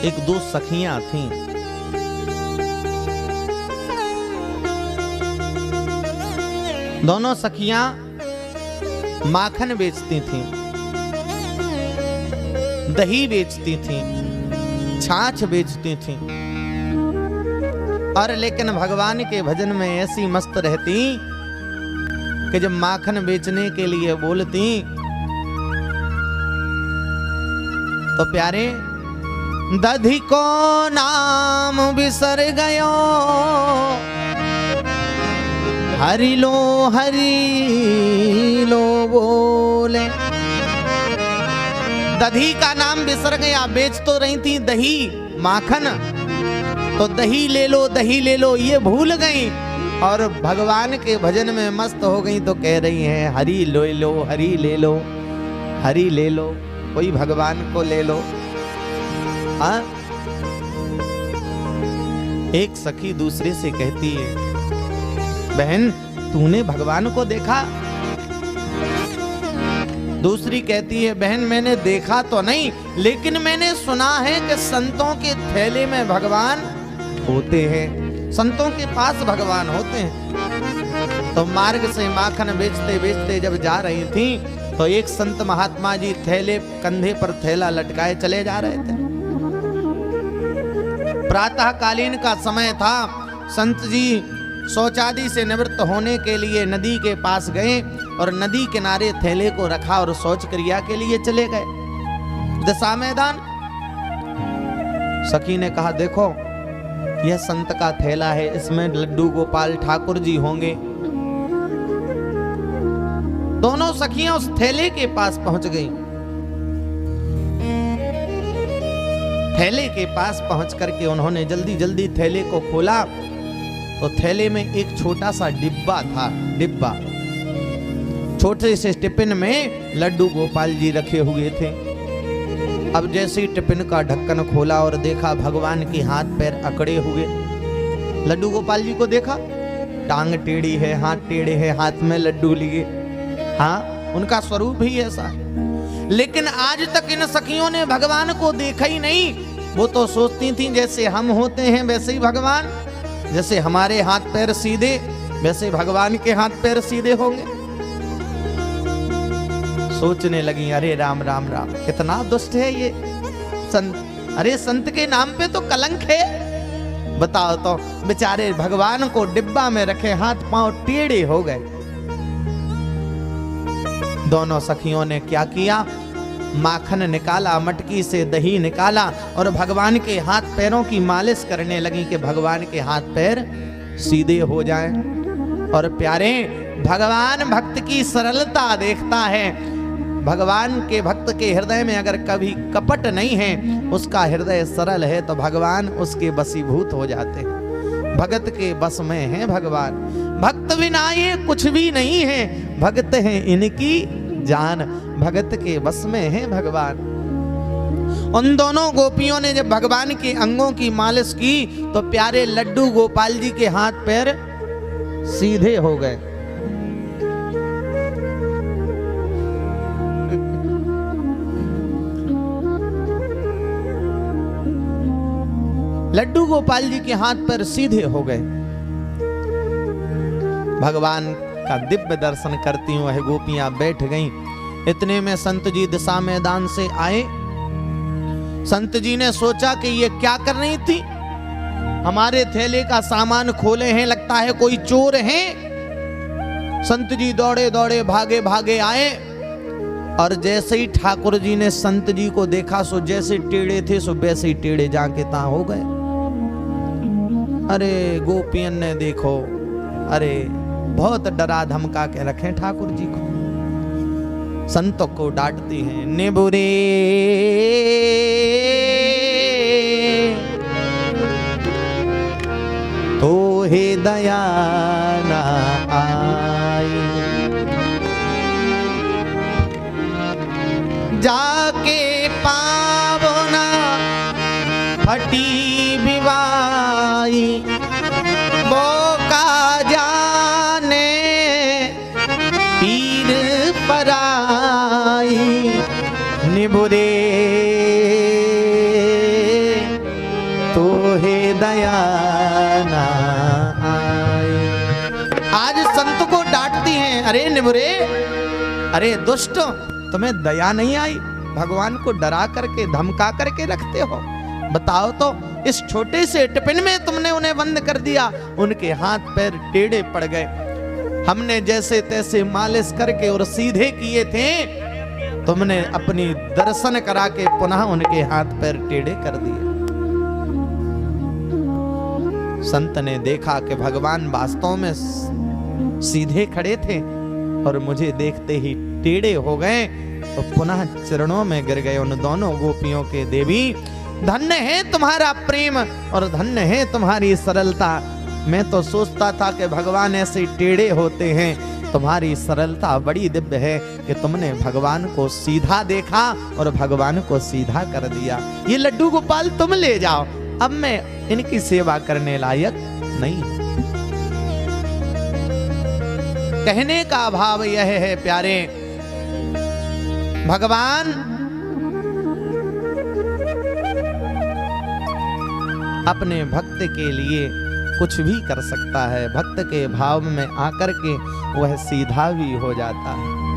एक दो सखियां थीं। दोनों सखियां माखन बेचती थीं, दही बेचती थीं, छाछ बेचती थीं, और लेकिन भगवान के भजन में ऐसी मस्त रहती कि जब माखन बेचने के लिए बोलती तो प्यारे दधी को नाम बिसर गयो, हरि लो बोले। दधी का नाम बिसर गया, बेच तो रही थी दही माखन, तो दही ले लो ये भूल गई और भगवान के भजन में मस्त हो गई। तो कह रही हैं हरि ले लो, हरि ले लो, हरि ले लो, कोई भगवान को ले लो। हाँ, एक सखी दूसरे से कहती है बहन तूने भगवान को देखा? दूसरी कहती है बहन मैंने देखा तो नहीं, लेकिन मैंने सुना है कि संतों के थैले में भगवान होते हैं, संतों के पास भगवान होते हैं। तो मार्ग से माखन बेचते बेचते जब जा रही थी तो एक संत महात्मा जी थैले, कंधे पर थैला लटकाए चले जा रहे थे। प्रातःकालीन का समय था। संत जी शौचादि से निवृत्त होने के लिए नदी के पास गए और नदी किनारे थैले को रखा और शौच क्रिया के लिए चले गए। दशा मैदान सखी ने कहा देखो यह संत का थैला है, इसमें लड्डू गोपाल ठाकुर जी होंगे। दोनों सखियां उस थैले के पास पहुंच गईं। थैले के पास पहुंच करके उन्होंने जल्दी जल्दी थैले को खोला तो थैले में एक छोटा सा डिब्बा था। डिब्बा, छोटे से टिफिन में लड्डू गोपाल जी रखे हुए थे। अब जैसे ही टिफिन का ढक्कन खोला और देखा भगवान के हाथ पैर अकड़े हुए। लड्डू गोपाल जी को देखा, टांग टेढ़ी है, हाथ टेढ़े हैं, हाथ में लड्डू लिए। हाँ, उनका स्वरूप ही ऐसा है। लेकिन आज तक इन सखियों ने भगवान को देखा ही नहीं। वो तो सोचती थी जैसे हम होते हैं वैसे ही भगवान, जैसे हमारे हाथ पैर सीधे वैसे भगवान के हाथ पैर सीधे होंगे। सोचने लगी अरे राम राम राम, कितना दुष्ट है ये संत। अरे संत के नाम पे तो कलंक है। बताओ तो, बेचारे भगवान को डिब्बा में रखे हाथ पांव टेढ़े हो गए। दोनों सखियों ने क्या किया, माखन निकाला, मटकी से दही निकाला और भगवान के हाथ पैरों की मालिश करने लगी कि भगवान के हाथ पैर सीधे हो जाएं। और प्यारे भगवान भक्त की सरलता देखता है। भगवान के भक्त के हृदय में अगर कभी कपट नहीं है, उसका हृदय सरल है, तो भगवान उसके वशीभूत हो जाते हैं। भगत के बस में है भगवान, भक्त बिना ये कुछ भी नहीं है। भक्त है इनकी जान, भगत के बस में है भगवान। उन दोनों गोपियों ने जब भगवान के अंगों की मालिश की तो प्यारे लड्डू गोपाल जी के हाथ पैर सीधे हो गए। लड्डू गोपाल जी के हाथ पैर सीधे हो गए। भगवान का दिव्य दर्शन करती हुए वह गोपियां बैठ गईं। इतने में संत जी दिशा मैदान से आए। संत जी ने सोचा कि ये क्या कर रही थी, हमारे थैले का सामान खोले हैं, लगता है कोई चोर है। संत जी दौड़े दौड़े भागे भागे आए और जैसे ही ठाकुर जी ने संत जी को देखा, सो जैसे टेढ़े थे सो वैसे ही टेढ़े जाके ता हो गए। अरे गोपियन ने देखो, अरे बहुत डरा धमका के रखे ठाकुर जी को। संतों को डांटती हैं, निबुरे तो हे दया ना आई, जाके पावना फटी विवाई, वो का जाने पीर पराई। निबुरे दया ना आई। आज संत को डांटती हैं, अरे निबुरे, अरे दुष्ट, तुम्हें दया नहीं आई? भगवान को डरा करके धमका करके रखते हो। बताओ तो, इस छोटे से टिफिन में तुमने उन्हें बंद कर दिया, उनके हाथ पैर टेढ़े पड़ गए। हमने जैसे तैसे मालिश करके और सीधे किए थे, तुमने अपनी दर्शन करा के पुनः उनके हाथ पैर टेढ़े कर दिए। संत ने देखा कि भगवान वास्तव में सीधे खड़े थे और मुझे देखते ही टेढ़े हो गए, तो पुनः चरणों में गिर गए उन दोनों गोपियों के। देवी, धन्य है तुम्हारा प्रेम और धन्य है तुम्हारी सरलता। मैं तो सोचता था कि भगवान ऐसे टेढ़े होते हैं, तुम्हारी सरलता बड़ी दिव्य है कि तुमने भगवान को सीधा देखा और भगवान को सीधा कर दिया। ये लड्डू गोपाल तुम ले जाओ, अब मैं इनकी सेवा करने लायक नहीं। कहने का भाव यह है प्यारे, भगवान अपने भक्त के लिए कुछ भी कर सकता है। भक्त के भाव में आकर के वह सीधा भी हो जाता है।